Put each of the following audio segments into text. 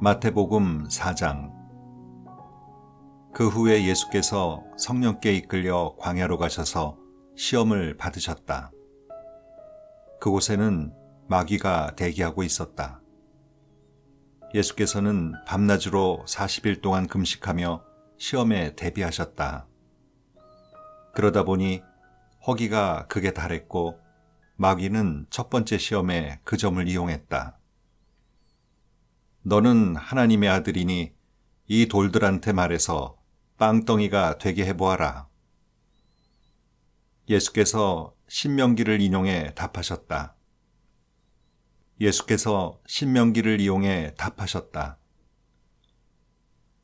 마태복음 4장. 그 후에 예수께서 성령께 이끌려 광야로 가셔서 시험을 받으셨다. 그곳에는 마귀가 대기하고 있었다. 예수께서는 밤낮으로 40일 동안 금식하며 시험에 대비하셨다. 그러다 보니 허기가 극에 달했고 마귀는 첫 번째 시험에 그 점을 이용했다. 너는 하나님의 아들이니 이 돌들한테 말해서 빵덩이가 되게 해보아라. 예수께서 신명기를 인용해 답하셨다.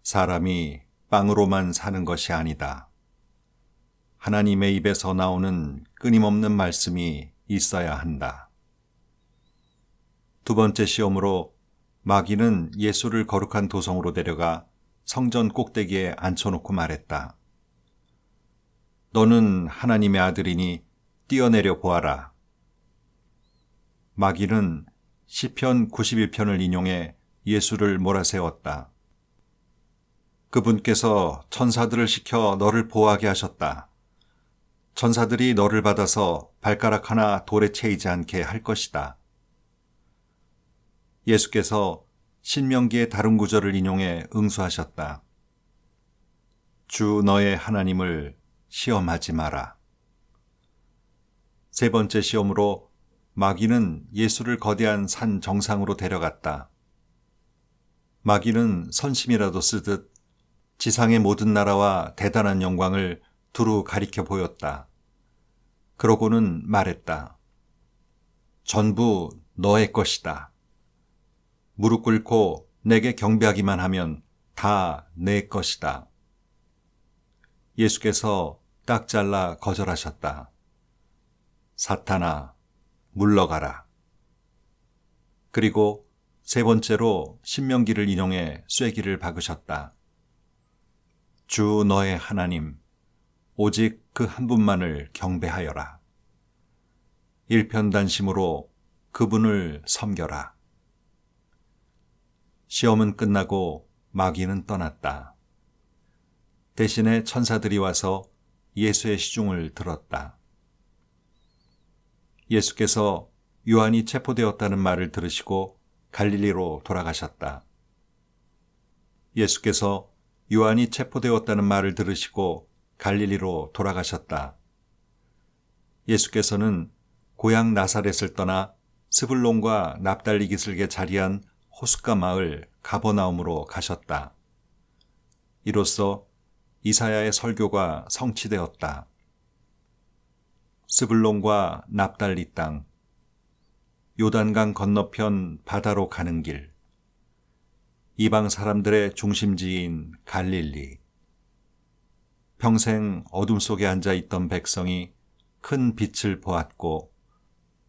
사람이 빵으로만 사는 것이 아니다. 하나님의 입에서 나오는 끊임없는 말씀이 있어야 한다. 두 번째 시험으로 마귀는 예수를 거룩한 도성으로 데려가 성전 꼭대기에 앉혀놓고 말했다. 너는 하나님의 아들이니 뛰어내려 보아라. 마귀는 시편 91편을 인용해 예수를 몰아세웠다. 그분께서 천사들을 시켜 너를 보호하게 하셨다. 천사들이 너를 받아서 발가락 하나 돌에 채이지 않게 할 것이다. 예수께서 신명기의 다른 구절을 인용해 응수하셨다. 주 너의 하나님을 시험하지 마라. 세 번째 시험으로 마귀는 예수를 거대한 산 정상으로 데려갔다. 마귀는 선심이라도 쓰듯 지상의 모든 나라와 대단한 영광을 두루 가리켜 보였다. 그러고는 말했다. 전부 너의 것이다. 무릎 꿇고 내게 경배하기만 하면 다 내 것이다. 예수께서 딱 잘라 거절하셨다. 사탄아, 물러가라. 그리고 세 번째로 신명기를 인용해 쐐기를 박으셨다. 주 너의 하나님, 오직 그 한 분만을 경배하여라. 일편단심으로 그분을 섬겨라. 시험은 끝나고 마귀는 떠났다. 대신에 천사들이 와서 예수의 시중을 들었다. 예수께서 요한이 체포되었다는 말을 들으시고 갈릴리로 돌아가셨다. 예수께서는 고향 나사렛을 떠나 스불론과 납달리 기슭에 자리한 호숫가 마을 가버나움으로 가셨다. 이로써 이사야의 설교가 성취되었다. 스불론과 납달리 땅, 요단강 건너편 바다로 가는 길, 이방 사람들의 중심지인 갈릴리. 평생 어둠 속에 앉아 있던 백성이 큰 빛을 보았고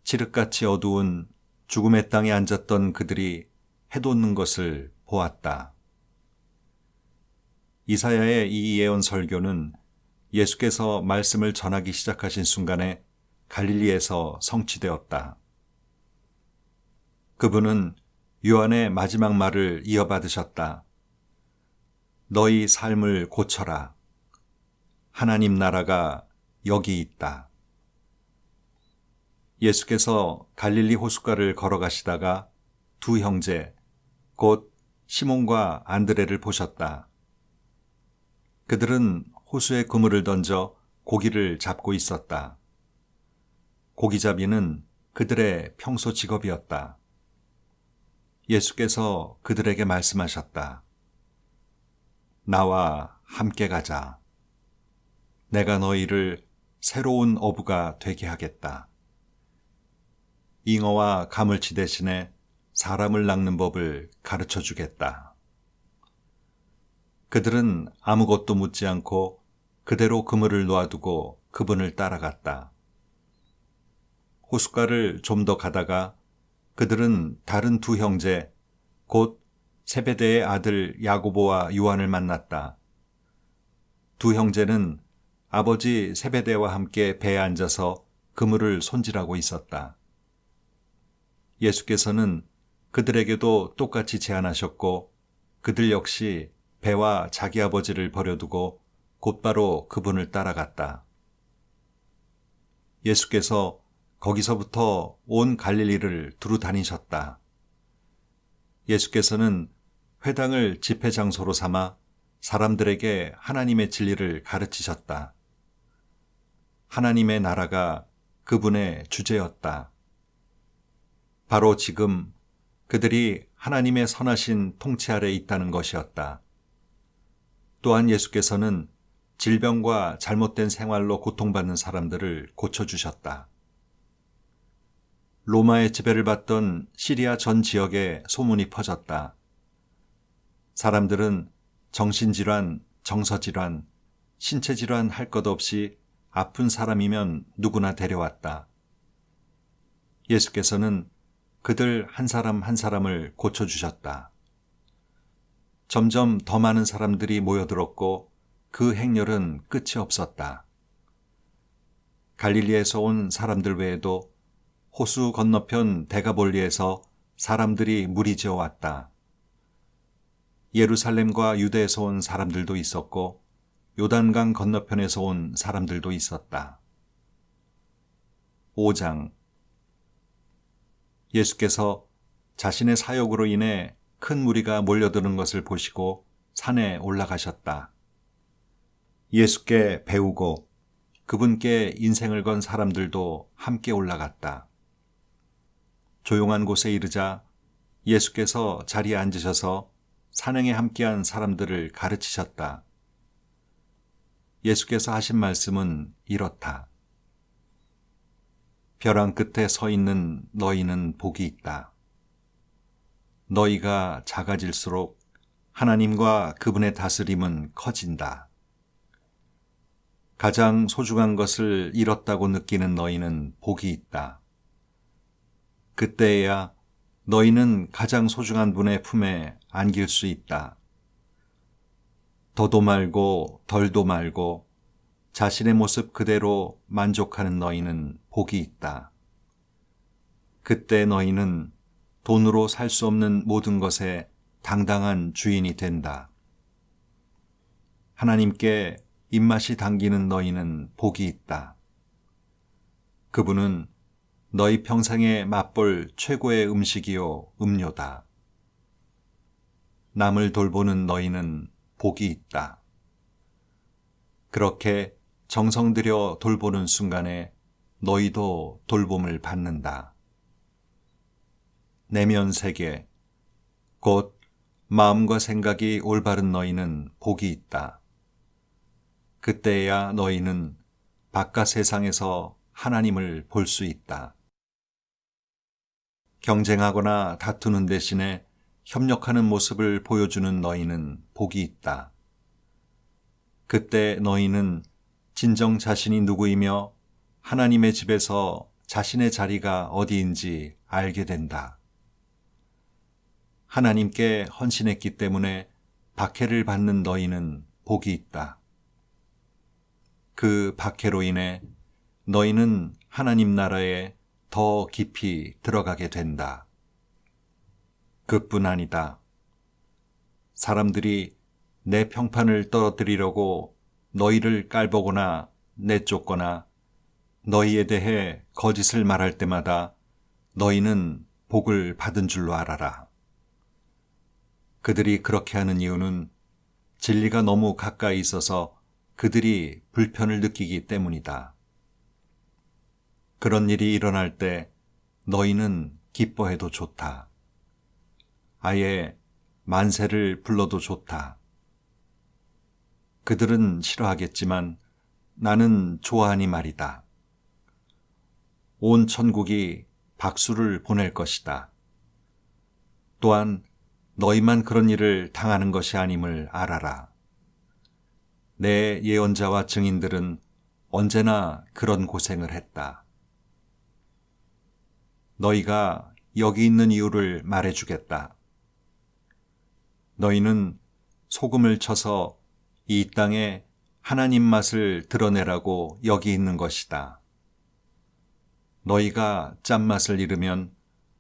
칠흑같이 어두운 죽음의 땅에 앉았던 그들이 해돋는 것을 보았다. 이사야의 이 예언 설교는 예수께서 말씀을 전하기 시작하신 순간에 갈릴리에서 성취되었다. 그분은 요한의 마지막 말을 이어받으셨다. 너희 삶을 고쳐라. 하나님 나라가 여기 있다. 예수께서 갈릴리 호숫가를 걸어가시다가 두 형제, 곧 시몬과 안드레를 보셨다. 그들은 호수에 그물을 던져 고기를 잡고 있었다. 고기잡이는 그들의 평소 직업이었다. 예수께서 그들에게 말씀하셨다. 나와 함께 가자. 내가 너희를 새로운 어부가 되게 하겠다. 잉어와 가물치 대신에 사람을 낚는 법을 가르쳐 주겠다. 그들은 아무것도 묻지 않고 그대로 그물을 놓아두고 그분을 따라갔다. 호숫가를 좀 더 가다가 그들은 다른 두 형제, 곧 세베대의 아들 야고보와 요한을 만났다. 두 형제는 아버지 세베대와 함께 배에 앉아서 그물을 손질하고 있었다. 예수께서는 그들에게도 똑같이 제안하셨고 그들 역시 배와 자기 아버지를 버려두고 곧바로 그분을 따라갔다. 예수께서 거기서부터 온 갈릴리를 두루 다니셨다. 예수께서는 회당을 집회 장소로 삼아 사람들에게 하나님의 진리를 가르치셨다. 하나님의 나라가 그분의 주제였다. 바로 지금 그들이 하나님의 선하신 통치 아래 있다는 것이었다. 또한 예수께서는 질병과 잘못된 생활로 고통받는 사람들을 고쳐주셨다. 로마의 지배를 받던 시리아 전 지역에 소문이 퍼졌다. 사람들은 정신질환, 정서질환, 신체질환 할 것 없이 아픈 사람이면 누구나 데려왔다. 예수께서는 그들 한 사람 한 사람을 고쳐주셨다. 점점 더 많은 사람들이 모여들었고 그 행렬은 끝이 없었다. 갈릴리에서 온 사람들 외에도 호수 건너편 데가볼리에서 사람들이 무리지어 왔다. 예루살렘과 유대에서 온 사람들도 있었고 요단강 건너편에서 온 사람들도 있었다. 5장 예수께서 자신의 사역으로 인해 큰 무리가 몰려드는 것을 보시고 산에 올라가셨다. 예수께 배우고 그분께 인생을 건 사람들도 함께 올라갔다. 조용한 곳에 이르자 예수께서 자리에 앉으셔서 산행에 함께한 사람들을 가르치셨다. 예수께서 하신 말씀은 이렇다. 벼랑 끝에 서 있는 너희는 복이 있다. 너희가 작아질수록 하나님과 그분의 다스림은 커진다. 가장 소중한 것을 잃었다고 느끼는 너희는 복이 있다. 그때에야 너희는 가장 소중한 분의 품에 안길 수 있다. 더도 말고 덜도 말고 자신의 모습 그대로 만족하는 너희는 복이 있다. 그때 너희는 돈으로 살 수 없는 모든 것에 당당한 주인이 된다. 하나님께 입맛이 당기는 너희는 복이 있다. 그분은 너희 평생에 맛볼 최고의 음식이요 음료다. 남을 돌보는 너희는 복이 있다. 그렇게 정성 들여 돌보는 순간에 너희도 돌봄을 받는다. 내면 세계, 곧 마음과 생각이 올바른 너희는 복이 있다. 그때야 너희는 바깥 세상에서 하나님을 볼 수 있다. 경쟁하거나 다투는 대신에 협력하는 모습을 보여주는 너희는 복이 있다. 그때 너희는 진정 자신이 누구이며 하나님의 집에서 자신의 자리가 어디인지 알게 된다. 하나님께 헌신했기 때문에 박해를 받는 너희는 복이 있다. 그 박해로 인해 너희는 하나님 나라에 더 깊이 들어가게 된다. 그뿐 아니다. 사람들이 내 평판을 떨어뜨리려고 너희를 깔보거나 내쫓거나 너희에 대해 거짓을 말할 때마다 너희는 복을 받은 줄로 알아라. 그들이 그렇게 하는 이유는 진리가 너무 가까이 있어서 그들이 불편을 느끼기 때문이다. 그런 일이 일어날 때 너희는 기뻐해도 좋다. 아예 만세를 불러도 좋다. 그들은 싫어하겠지만 나는 좋아하니 말이다. 온 천국이 박수를 보낼 것이다. 또한 너희만 그런 일을 당하는 것이 아님을 알아라. 내 예언자와 증인들은 언제나 그런 고생을 했다. 너희가 여기 있는 이유를 말해주겠다. 너희는 소금을 쳐서 이 땅에 하나님 맛을 드러내라고 여기 있는 것이다. 너희가 짠맛을 잃으면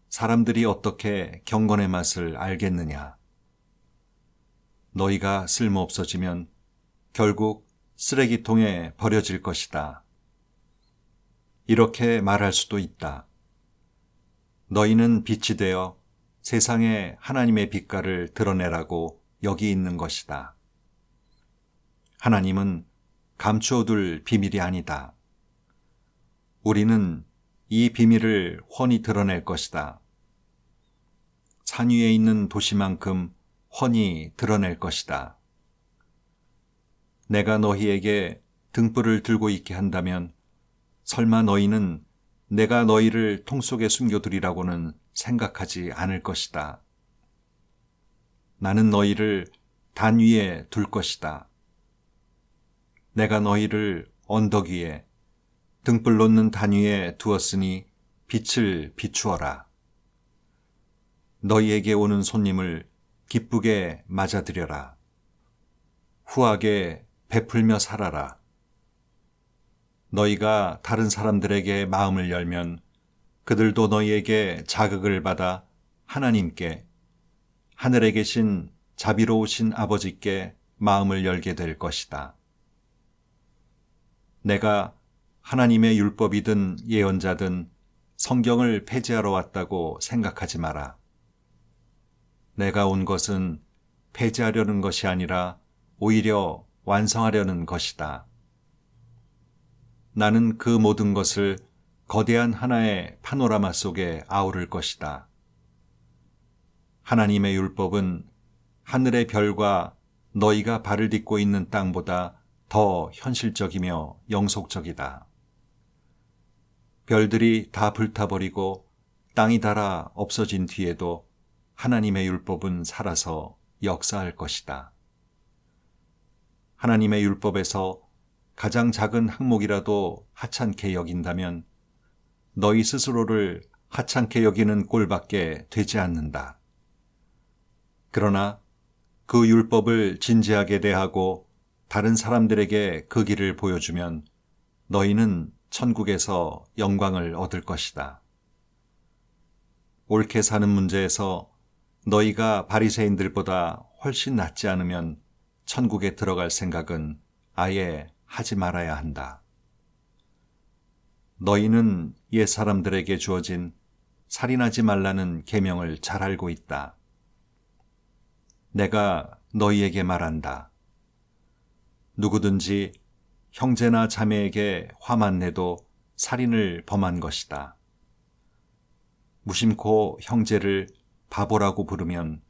사람들이 어떻게 경건의 맛을 알겠느냐? 너희가 쓸모없어지면 결국 쓰레기통에 버려질 것이다. 이렇게 말할 수도 있다. 너희는 빛이 되어 세상에 하나님의 빛깔을 드러내라고 여기 있는 것이다. 하나님은 감추어둘 비밀이 아니다. 우리는 이 비밀을 훤히 드러낼 것이다. 산 위에 있는 도시만큼 훤히 드러낼 것이다. 내가 너희에게 등불을 들고 있게 한다면 설마 너희는 내가 너희를 통 속에 숨겨두리라고는 생각하지 않을 것이다. 나는 너희를 단 위에 둘 것이다. 내가 너희를 언덕 위에 등불 놓는 단 위에 두었으니 빛을 비추어라. 너희에게 오는 손님을 기쁘게 맞아들여라. 후하게 베풀며 살아라. 너희가 다른 사람들에게 마음을 열면 그들도 너희에게 자극을 받아 하나님께, 하늘에 계신 자비로우신 아버지께 마음을 열게 될 것이다. 내가 하나님의 율법이든 예언자든 성경을 폐지하러 왔다고 생각하지 마라. 내가 온 것은 폐지하려는 것이 아니라 오히려 완성하려는 것이다. 나는 그 모든 것을 거대한 하나의 파노라마 속에 아우를 것이다. 하나님의 율법은 하늘의 별과 너희가 발을 딛고 있는 땅보다 더 현실적이며 영속적이다. 별들이 다 불타버리고 땅이 닳아 없어진 뒤에도 하나님의 율법은 살아서 역사할 것이다. 하나님의 율법에서 가장 작은 항목이라도 하찮게 여긴다면 너희 스스로를 하찮게 여기는 꼴밖에 되지 않는다. 그러나 그 율법을 진지하게 대하고 다른 사람들에게 그 길을 보여주면 너희는 천국에서 영광을 얻을 것이다. 옳게 사는 문제에서 너희가 바리새인들보다 훨씬 낫지 않으면 천국에 들어갈 생각은 아예 하지 말아야 한다. 너희는 옛사람들에게 주어진 살인하지 말라는 계명을 잘 알고 있다. 내가 너희에게 말한다. 누구든지 형제나 자매에게 화만 내도 살인을 범한 것이다. 무심코 형제를 바보라고 부르면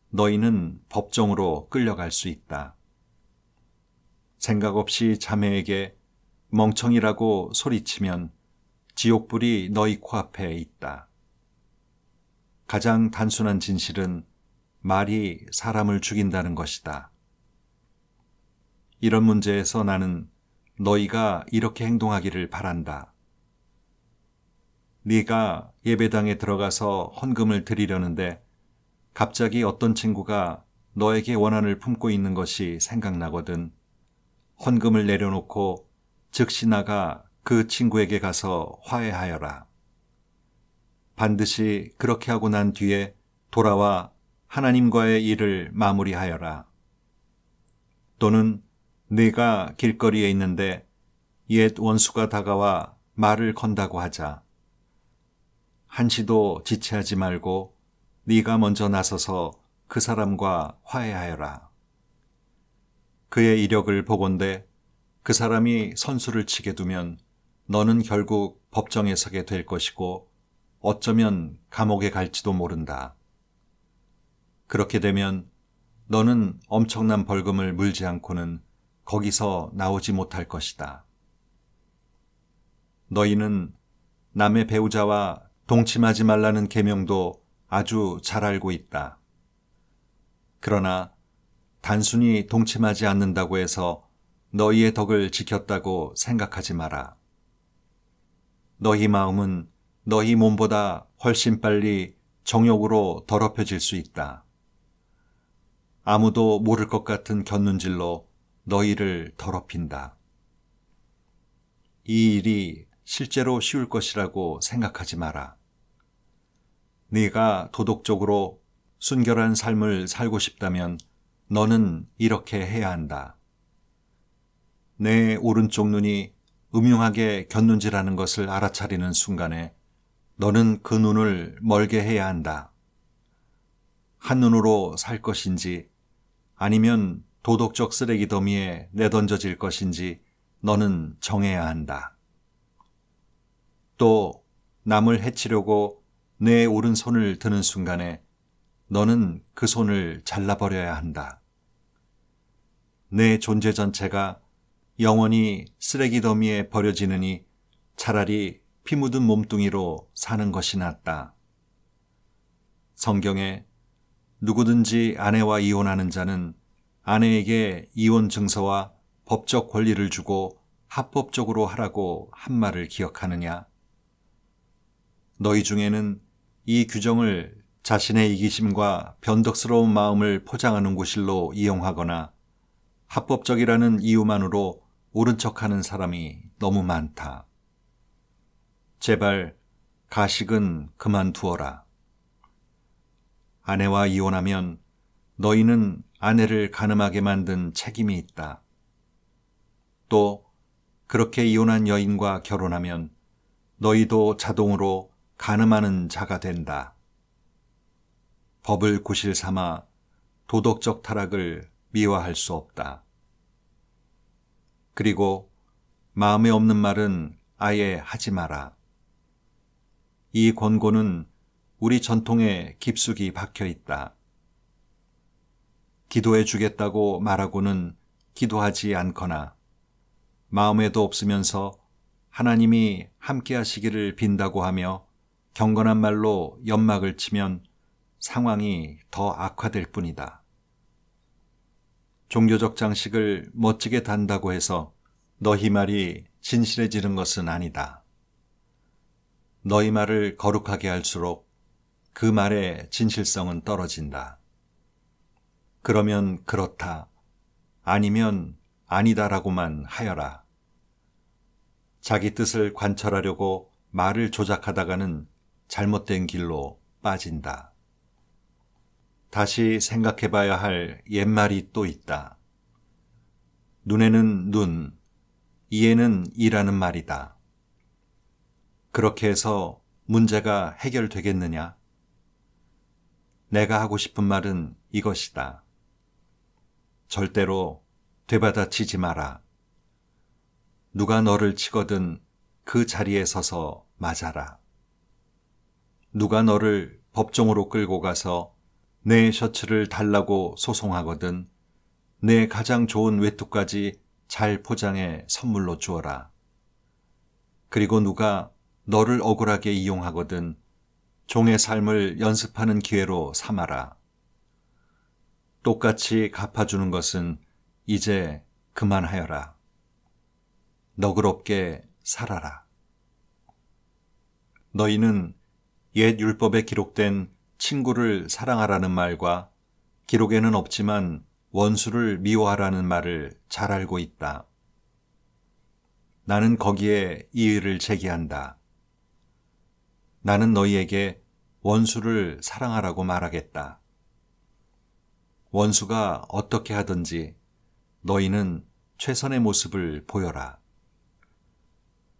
너희는 법정으로 끌려갈 수 있다. 생각 없이 자매에게 멍청이라고 소리치면 지옥불이 너희 코앞에 있다. 가장 단순한 진실은 말이 사람을 죽인다는 것이다. 이런 문제에서 나는 너희가 이렇게 행동하기를 바란다. 네가 예배당에 들어가서 헌금을 드리려는데 갑자기 어떤 친구가 너에게 원한을 품고 있는 것이 생각나거든 헌금을 내려놓고 즉시 나가 그 친구에게 가서 화해하여라. 반드시 그렇게 하고 난 뒤에 돌아와 하나님과의 일을 마무리하여라. 또는 네가 길거리에 있는데 옛 원수가 다가와 말을 건다고 하자. 한시도 지체하지 말고 네가 먼저 나서서 그 사람과 화해하여라. 그의 이력을 보건대 그 사람이 선수를 치게 두면 너는 결국 법정에 서게 될 것이고 어쩌면 감옥에 갈지도 모른다. 그렇게 되면 너는 엄청난 벌금을 물지 않고는 거기서 나오지 못할 것이다. 너희는 남의 배우자와 동침하지 말라는 계명도 아주 잘 알고 있다. 그러나 단순히 동침하지 않는다고 해서 너희의 덕을 지켰다고 생각하지 마라. 너희 마음은 너희 몸보다 훨씬 빨리 정욕으로 더럽혀질 수 있다. 아무도 모를 것 같은 곁눈질로 너희를 더럽힌다. 이 일이 실제로 쉬울 것이라고 생각하지 마라. 네가 도덕적으로 순결한 삶을 살고 싶다면 너는 이렇게 해야 한다. 내 오른쪽 눈이 음흉하게 곁눈질하는 것을 알아차리는 순간에 너는 그 눈을 멀게 해야 한다. 한눈으로 살 것인지 아니면 도덕적 쓰레기 더미에 내던져질 것인지 너는 정해야 한다. 또 남을 해치려고 내 오른손을 드는 순간에 너는 그 손을 잘라버려야 한다. 내 존재 전체가 영원히 쓰레기 더미에 버려지느니 차라리 피 묻은 몸뚱이로 사는 것이 낫다. 성경에 누구든지 아내와 이혼하는 자는 아내에게 이혼 증서와 법적 권리를 주고 합법적으로 하라고 한 말을 기억하느냐? 너희 중에는 이 규정을 자신의 이기심과 변덕스러운 마음을 포장하는 구실로 이용하거나 합법적이라는 이유만으로 옳은 척하는 사람이 너무 많다. 제발 가식은 그만두어라. 아내와 이혼하면 너희는 아내를 간음하게 만든 책임이 있다. 또 그렇게 이혼한 여인과 결혼하면 너희도 자동으로 간음하는 자가 된다. 법을 구실 삼아 도덕적 타락을 미화할 수 없다. 그리고 마음에 없는 말은 아예 하지 마라. 이 권고는 우리 전통에 깊숙이 박혀 있다. 기도해 주겠다고 말하고는 기도하지 않거나 마음에도 없으면서 하나님이 함께 하시기를 빈다고 하며 경건한 말로 연막을 치면 상황이 더 악화될 뿐이다. 종교적 장식을 멋지게 단다고 해서 너희 말이 진실해지는 것은 아니다. 너희 말을 거룩하게 할수록 그 말의 진실성은 떨어진다. 그러면 그렇다, 아니면 아니다라고만 하여라. 자기 뜻을 관철하려고 말을 조작하다가는 잘못된 길로 빠진다. 다시 생각해봐야 할 옛말이 또 있다. 눈에는 눈, 이에는 이라는 말이다. 그렇게 해서 문제가 해결되겠느냐? 내가 하고 싶은 말은 이것이다. 절대로 되받아치지 마라. 누가 너를 치거든 그 자리에 서서 맞아라. 누가 너를 법정으로 끌고 가서 내 셔츠를 달라고 소송하거든 내 가장 좋은 외투까지 잘 포장해 선물로 주어라. 그리고 누가 너를 억울하게 이용하거든 종의 삶을 연습하는 기회로 삼아라. 똑같이 갚아주는 것은 이제 그만하여라. 너그럽게 살아라. 너희는 옛 율법에 기록된 친구를 사랑하라는 말과 기록에는 없지만 원수를 미워하라는 말을 잘 알고 있다. 나는 거기에 이의를 제기한다. 나는 너희에게 원수를 사랑하라고 말하겠다. 원수가 어떻게 하든지 너희는 최선의 모습을 보여라.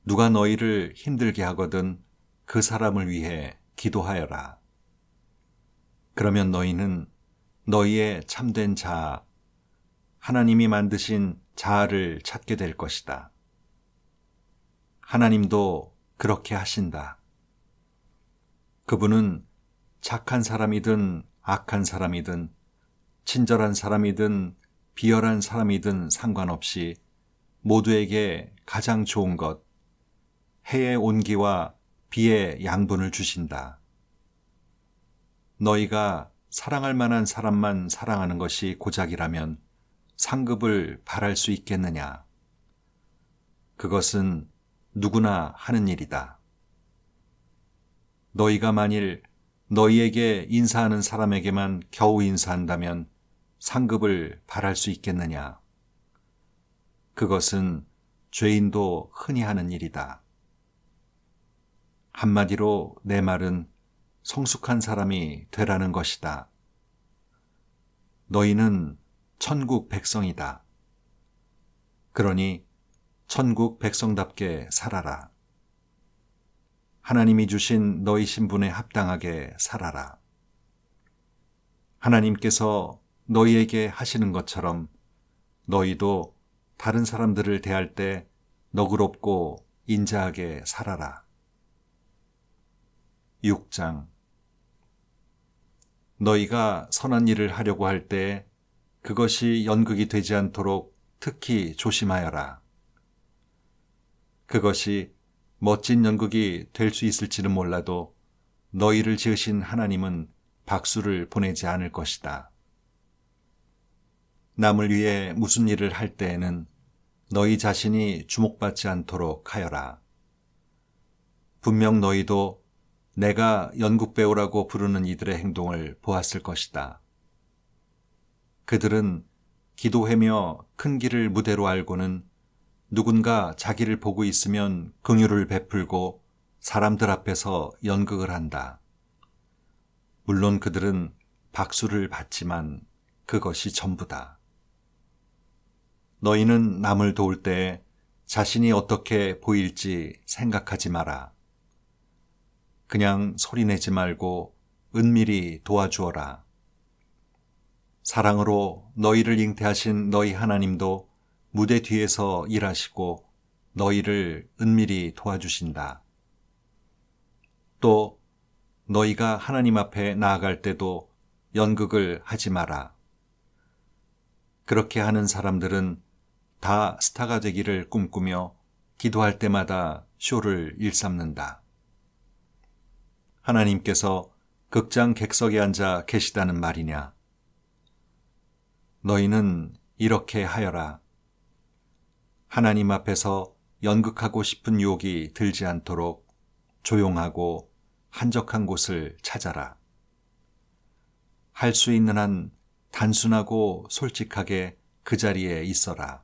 누가 너희를 힘들게 하거든 그 사람을 위해 기도하여라. 그러면 너희는 너희의 참된 자아, 하나님이 만드신 자아를 찾게 될 것이다. 하나님도 그렇게 하신다. 그분은 착한 사람이든 악한 사람이든 친절한 사람이든 비열한 사람이든 상관없이 모두에게 가장 좋은 것, 해의 온기와 비의 양분을 주신다. 너희가 사랑할 만한 사람만 사랑하는 것이 고작이라면 상급을 바랄 수 있겠느냐? 그것은 누구나 하는 일이다. 너희가 만일 너희에게 인사하는 사람에게만 겨우 인사한다면 상급을 바랄 수 있겠느냐? 그것은 죄인도 흔히 하는 일이다. 한마디로 내 말은 성숙한 사람이 되라는 것이다. 너희는 천국 백성이다. 그러니 천국 백성답게 살아라. 하나님이 주신 너희 신분에 합당하게 살아라. 하나님께서 너희에게 하시는 것처럼 너희도 다른 사람들을 대할 때 너그럽고 인자하게 살아라. 6장. 너희가 선한 일을 하려고 할 때 그것이 연극이 되지 않도록 특히 조심하여라. 그것이 멋진 연극이 될 수 있을지는 몰라도 너희를 지으신 하나님은 박수를 보내지 않을 것이다. 남을 위해 무슨 일을 할 때에는 너희 자신이 주목받지 않도록 하여라. 분명 너희도 내가 연극배우라고 부르는 이들의 행동을 보았을 것이다. 그들은 기도하며 큰 길을 무대로 알고는 누군가 자기를 보고 있으면 긍휼을 베풀고 사람들 앞에서 연극을 한다. 물론 그들은 박수를 받지만 그것이 전부다. 너희는 남을 도울 때 자신이 어떻게 보일지 생각하지 마라. 그냥 소리내지 말고 은밀히 도와주어라. 사랑으로 너희를 잉태하신 너희 하나님도 무대 뒤에서 일하시고 너희를 은밀히 도와주신다. 또 너희가 하나님 앞에 나아갈 때도 연극을 하지 마라. 그렇게 하는 사람들은 다 스타가 되기를 꿈꾸며 기도할 때마다 쇼를 일삼는다. 하나님께서 극장 객석에 앉아 계시다는 말이냐? 너희는 이렇게 하여라. 하나님 앞에서 연극하고 싶은 유혹이 들지 않도록 조용하고 한적한 곳을 찾아라. 할 수 있는 한 단순하고 솔직하게 그 자리에 있어라.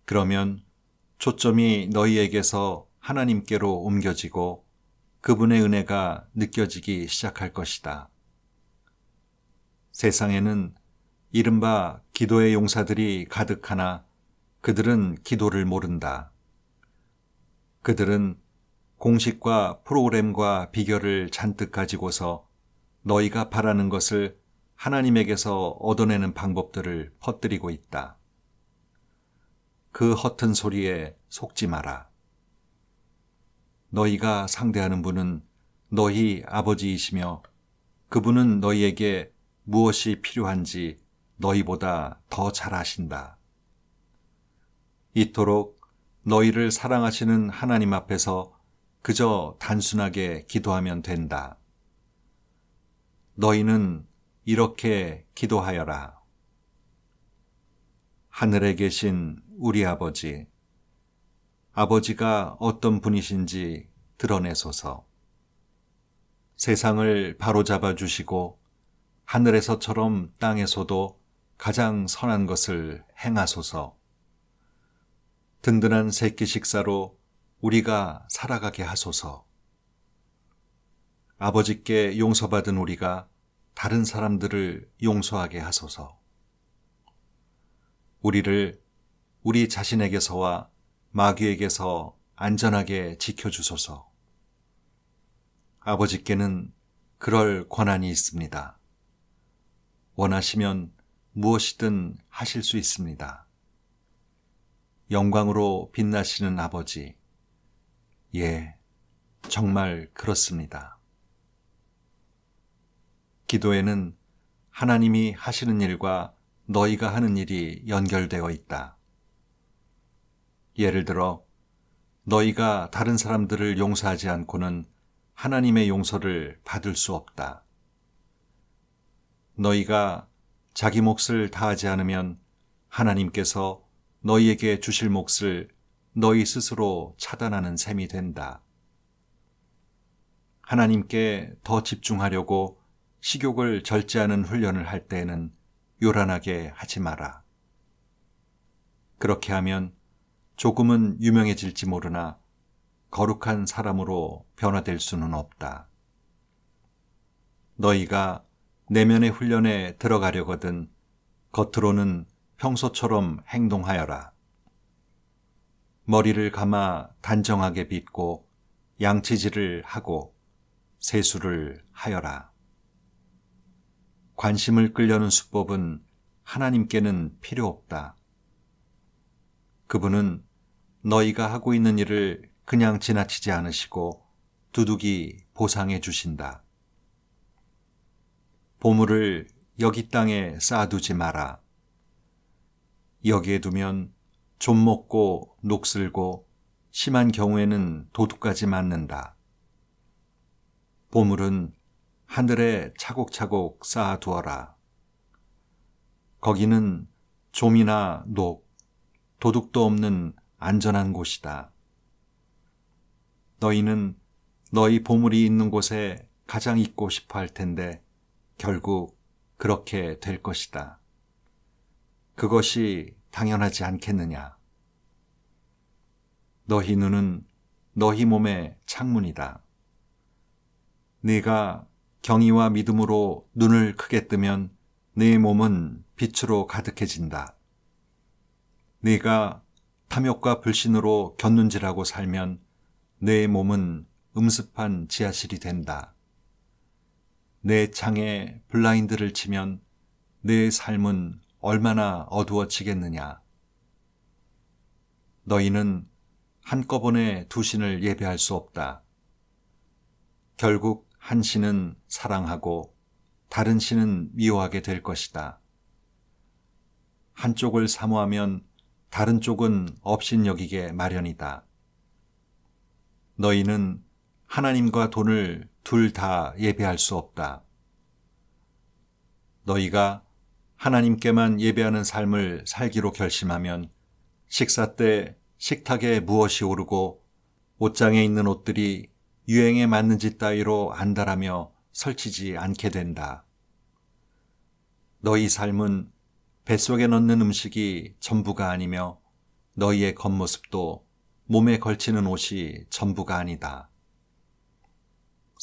그러면 초점이 너희에게서 하나님께로 옮겨지고 그분의 은혜가 느껴지기 시작할 것이다. 세상에는 이른바 기도의 용사들이 가득하나 그들은 기도를 모른다. 그들은 공식과 프로그램과 비결을 잔뜩 가지고서 너희가 바라는 것을 하나님에게서 얻어내는 방법들을 퍼뜨리고 있다. 그 허튼 소리에 속지 마라. 너희가 상대하는 분은 너희 아버지이시며 그분은 너희에게 무엇이 필요한지 너희보다 더 잘 아신다. 이토록 너희를 사랑하시는 하나님 앞에서 그저 단순하게 기도하면 된다. 너희는 이렇게 기도하여라. 하늘에 계신 우리 아버지, 아버지가 어떤 분이신지 드러내소서. 세상을 바로잡아 주시고 하늘에서처럼 땅에서도 가장 선한 것을 행하소서. 든든한 새끼 식사로 우리가 살아가게 하소서. 아버지께 용서받은 우리가 다른 사람들을 용서하게 하소서. 우리를 우리 자신에게서와 마귀에게서 안전하게 지켜주소서. 아버지께는 그럴 권한이 있습니다. 원하시면 무엇이든 하실 수 있습니다. 영광으로 빛나시는 아버지, 예, 정말 그렇습니다. 기도에는 하나님이 하시는 일과 너희가 하는 일이 연결되어 있다. 예를 들어 너희가 다른 사람들을 용서하지 않고는 하나님의 용서를 받을 수 없다. 너희가 자기 몫을 다하지 않으면 하나님께서 너희에게 주실 몫을 너희 스스로 차단하는 셈이 된다. 하나님께 더 집중하려고 식욕을 절제하는 훈련을 할 때에는 요란하게 하지 마라. 그렇게 하면 조금은 유명해질지 모르나 거룩한 사람으로 변화될 수는 없다. 너희가 내면의 훈련에 들어가려거든 겉으로는 평소처럼 행동하여라. 머리를 감아 단정하게 빗고 양치질을 하고 세수를 하여라. 관심을 끌려는 수법은 하나님께는 필요 없다. 그분은 너희가 하고 있는 일을 그냥 지나치지 않으시고 두둑이 보상해 주신다. 보물을 여기 땅에 쌓아두지 마라. 여기에 두면 좀 먹고 녹슬고 심한 경우에는 도둑까지 맞는다. 보물은 하늘에 차곡차곡 쌓아두어라. 거기는 좀이나 녹, 도둑도 없는 안전한 곳이다. 너희는 너희 보물이 있는 곳에 가장 있고 싶어 할 텐데 결국 그렇게 될 것이다. 그것이 당연하지 않겠느냐. 너희 눈은 너희 몸의 창문이다. 네가 경의와 믿음으로 눈을 크게 뜨면 네 몸은 빛으로 가득해진다. 네가 탐욕과 불신으로 곁눈질하고 살면 내 몸은 음습한 지하실이 된다. 내 창에 블라인드를 치면 내 삶은 얼마나 어두워지겠느냐. 너희는 한꺼번에 두 신을 예배할 수 없다. 결국 한 신은 사랑하고 다른 신은 미워하게 될 것이다. 한쪽을 사모하면 다른 쪽은 업신여기게 마련이다. 너희는 하나님과 돈을 둘 다 예배할 수 없다. 너희가 하나님께만 예배하는 삶을 살기로 결심하면 식사 때 식탁에 무엇이 오르고 옷장에 있는 옷들이 유행에 맞는지 따위로 안달하며 설치지 않게 된다. 너희 삶은 뱃속에 넣는 음식이 전부가 아니며 너희의 겉모습도 몸에 걸치는 옷이 전부가 아니다.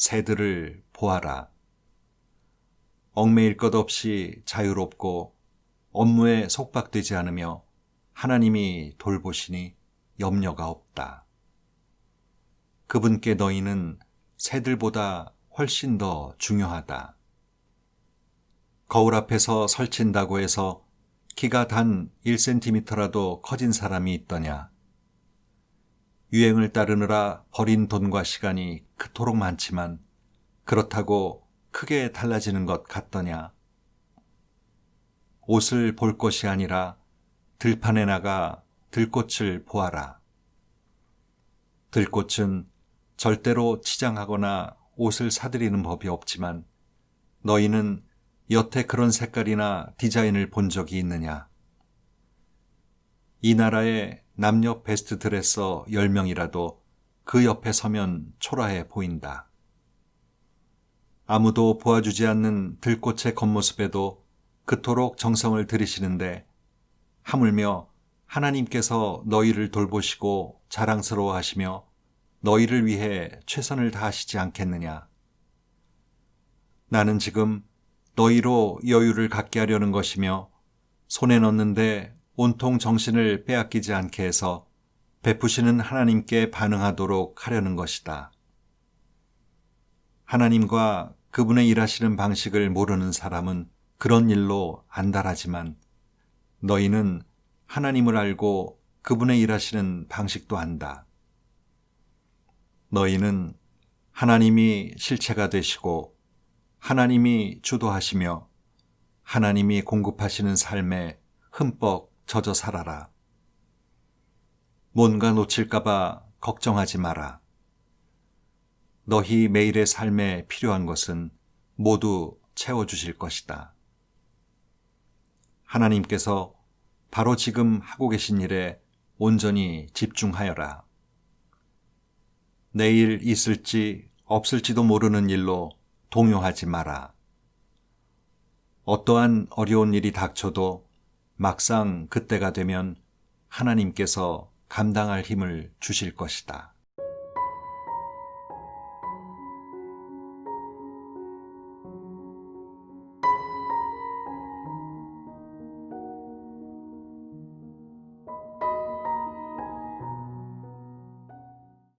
새들을 보아라. 얽매일 것 없이 자유롭고 업무에 속박되지 않으며 하나님이 돌보시니 염려가 없다. 그분께 너희는 새들보다 훨씬 더 중요하다. 거울 앞에서 설친다고 해서 키가 단 1cm라도 커진 사람이 있더냐. 유행을 따르느라 버린 돈과 시간이 그토록 많지만 그렇다고 크게 달라지는 것 같더냐. 옷을 볼 것이 아니라 들판에 나가 들꽃을 보아라. 들꽃은 절대로 치장하거나 옷을 사들이는 법이 없지만 너희는 여태 그런 색깔이나 디자인을 본 적이 있느냐? 이 나라의 남녀 베스트 드레서 10명이라도 그 옆에 서면 초라해 보인다. 아무도 보아주지 않는 들꽃의 겉모습에도 그토록 정성을 들이시는데 하물며 하나님께서 너희를 돌보시고 자랑스러워 하시며 너희를 위해 최선을 다하시지 않겠느냐. 나는 지금 너희로 여유를 갖게 하려는 것이며 손에 넣는데 온통 정신을 빼앗기지 않게 해서 베푸시는 하나님께 반응하도록 하려는 것이다. 하나님과 그분의 일하시는 방식을 모르는 사람은 그런 일로 안달하지만 너희는 하나님을 알고 그분의 일하시는 방식도 안다. 너희는 하나님이 실체가 되시고 하나님이 주도하시며 하나님이 공급하시는 삶에 흠뻑 젖어 살아라. 뭔가 놓칠까봐 걱정하지 마라. 너희 매일의 삶에 필요한 것은 모두 채워주실 것이다. 하나님께서 바로 지금 하고 계신 일에 온전히 집중하여라. 내일 있을지 없을지도 모르는 일로 동요하지 마라. 어떠한 어려운 일이 닥쳐도 막상 그때가 되면 하나님께서 감당할 힘을 주실 것이다.